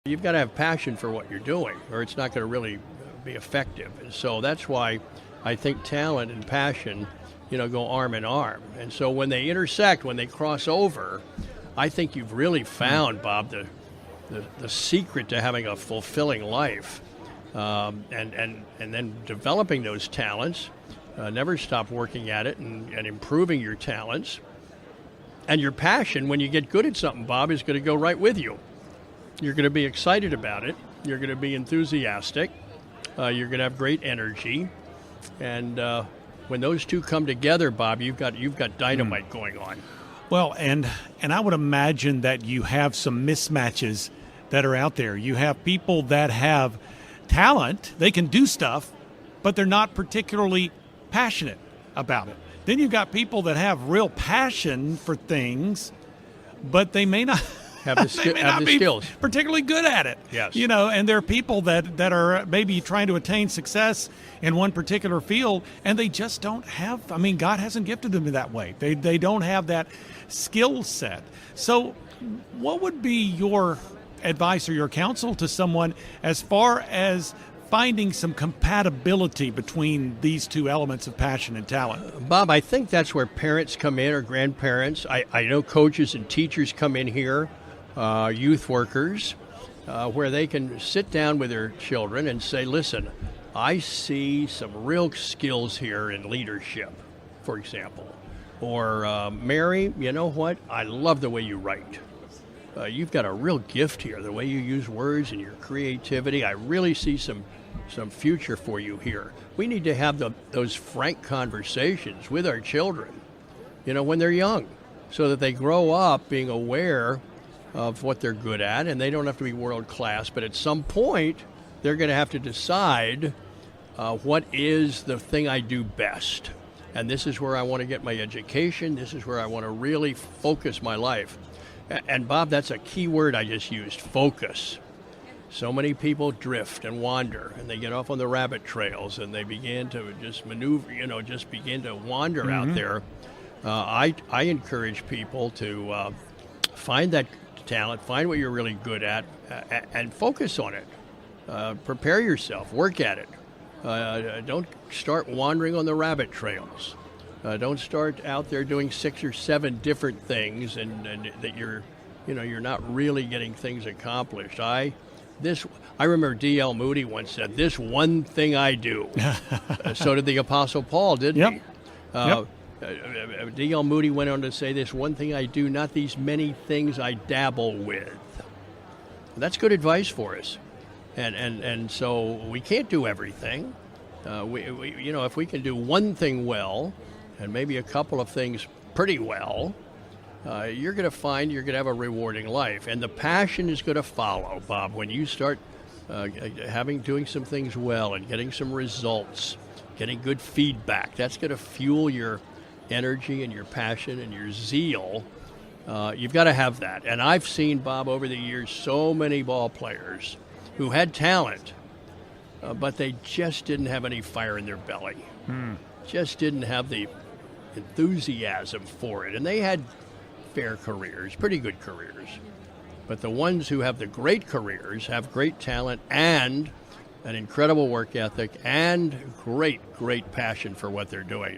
You've got to have passion for what you're doing, or it's not going to really be effective. And so that's why I think talent and passion, go arm in arm. And so when they intersect, when they cross over, I think you've really found, Bob, the secret to having a fulfilling life. And then developing those talents, never stop working at it and improving your talents. And your passion, when you get good at something, Bob, is going to go right with you. You're going to be excited about it. You're going to be enthusiastic. You're going to have great energy. And when those two come together, Bob, you've got dynamite going on. Well, and I would imagine that you have some mismatches that are out there. You have people that have talent. They can do stuff, but they're not particularly passionate about it. Then you've got people that have real passion for things, but they may not have the skills, particularly good at it. Yes. And there are people that are maybe trying to attain success in one particular field, and they just don't have, God hasn't gifted them in that way. They don't have that skill set. So what would be your advice or your counsel to someone as far as finding some compatibility between these two elements of passion and talent? Bob, I think that's where parents come in, or grandparents. I know coaches and teachers come in here, youth workers, where they can sit down with their children and say, listen, I see some real skills here in leadership, for example. Or, Mary, you know what? I love the way you write. You've got a real gift here, the way you use words and your creativity. I really see some future for you here. We need to have those frank conversations with our children, when they're young, so that they grow up being aware of what they're good at, and they don't have to be world class, but at some point they're going to have to decide what is the thing I do best. And this is where I want to get my education. This is where I want to really focus my life. And Bob, that's a key word I just used, focus. So many people drift and wander, and they get off on the rabbit trails, and they begin to just maneuver, just begin to wander out there. I encourage people to find that talent, find what you're really good at, and focus on it. Prepare yourself, work at it. Don't start wandering on the rabbit trails. Don't start out there doing 6 or 7 different things, and that you're not really getting things accomplished. I remember D.L. Moody once said, "This one thing I do." So did the Apostle Paul, didn't he? D.L. Moody went on to say, "This one thing I do, not these many things I dabble with." That's good advice for us. And so we can't do everything. We if we can do one thing well, and maybe a couple of things pretty well, you're going to find you're going to have a rewarding life. And the passion is going to follow, Bob, when you start doing some things well and getting some results, getting good feedback. That's going to fuel your energy and your passion and your zeal. You've got to have that. And I've seen, Bob, over the years, so many ball players who had talent, but they just didn't have any fire in their belly. Just didn't have the enthusiasm for it. And they had fair careers, pretty good careers. But the ones who have the great careers have great talent and an incredible work ethic and great, great passion for what they're doing.